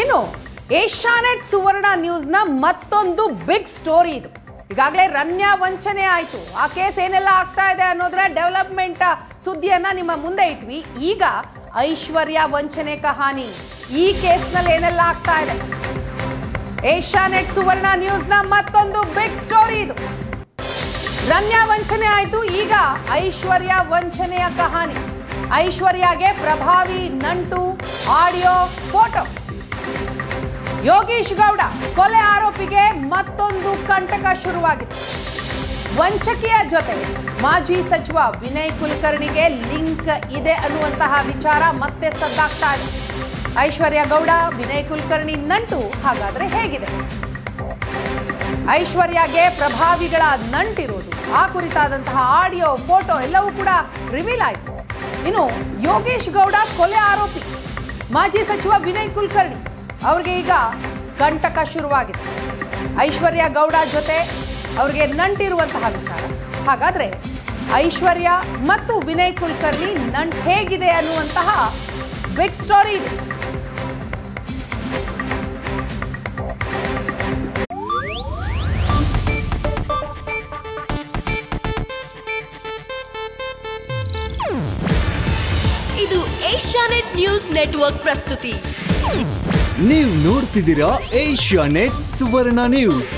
ಇನ್ನು ಏಷ್ಯಾನೆಟ್ ಸುವರ್ಣ ನ್ಯೂಸ್ನ ಮತ್ತೊಂದು big story ಇದು. ಈಗಾಗಲೇ ರನ್ಯಾ ವಂಚನೆ ಆಯಿತು. ಆ ಕೇಸ್ ಏನೆಲ್ಲ ಆಗ್ತಾ ಇದೆ ಅನ್ನೋದ್ರ ಡೆವಲಪ್ಮೆಂಟ್ ಸುದ್ದಿಯನ್ನ ನಿಮ್ಮ ಮುಂದೆ ಇಟ್ವಿ. ಈಗ ಐಶ್ವರ್ಯ ವಂಚನೆ ಕಹಾನಿ. ಈ ಕೇಸ್ನಲ್ಲಿ ಏನೆಲ್ಲ ಆಗ್ತಾ ಇದೆ? ಏಷ್ಯಾನೆಟ್ ಸುವರ್ಣ ನ್ಯೂಸ್ನ ಮತ್ತೊಂದು ಬಿಗ್ ಸ್ಟೋರಿ ಇದು. ರನ್ಯಾ ವಂಚನೆ ಆಯಿತು, ಈಗ ಐಶ್ವರ್ಯ ವಂಚನೆಯ ಕಹಾನಿ. ಐಶ್ವರ್ಯಗೆ ಪ್ರಭಾವಿ ನಂಟು, ಆಡಿಯೋ, ಫೋಟೋ. ಯೋಗೀಶ್ ಗೌಡ ಕೊಲೆ ಆರೋಪಿಗೆ ಮತ್ತೊಂದು ಕಂಟಕ ಶುರುವಾಗಿದೆ. ವಂಚಕಿಯ ಜೊತೆ ಮಾಜಿ ಸಚಿವ ವಿನಯ್ ಕುಲಕರ್ಣಿಗೆ ಲಿಂಕ್ ಇದೆ ಅನ್ನುವಂತಹ ವಿಚಾರ ಮತ್ತೆ ಸದ್ದಾಗ್ತಾ ಇದೆ. ಐಶ್ವರ್ಯ ಗೌಡ ವಿನಯ್ ಕುಲಕರ್ಣಿ ನಂಟು ಹಾಗಾದ್ರೆ ಹೇಗಿದೆ? ಐಶ್ವರ್ಯಗೆ ಪ್ರಭಾವಿಗಳ ನಂಟಿರೋದು, ಆ ಕುರಿತಾದಂತಹ ಆಡಿಯೋ, ಫೋಟೋ ಎಲ್ಲವೂ ಕೂಡ ರಿವೀಲ್ ಆಯಿತು. ಇನ್ನು ಯೋಗೇಶ್ ಗೌಡ ಕೊಲೆ ಆರೋಪಿ ಮಾಜಿ ಸಚಿವ ವಿನಯ್ ಕುಲಕರ್ಣಿ ಅವ್ರಿಗೆ ಈಗ ಕಂಟಕ ಶುರುವಾಗಿದೆ. ಐಶ್ವರ್ಯ ಗೌಡ ಜೊತೆ ಅವ್ರಿಗೆ ನಂಟಿರುವಂತಹ ವಿಚಾರ. ಹಾಗಾದ್ರೆ ಐಶ್ವರ್ಯ ಮತ್ತು ವಿನಯ್ ಕುಲಕರ್ಣಿ ನಂಟು ಹೇಗಿದೆ ಅನ್ನುವಂತಹ ಬಿಗ್ ಸ್ಟೋರಿ ಇದೆ. ಇದು ಏಷ್ಯಾನೆಟ್ ನ್ಯೂಸ್ ನೆಟ್ವರ್ಕ್ ಪ್ರಸ್ತುತಿ. ನೀವು ನೋಡ್ತಿದ್ದೀರಾ ಏಷ್ಯಾನೆಟ್ ಸುವರ್ಣ ನ್ಯೂಸ್.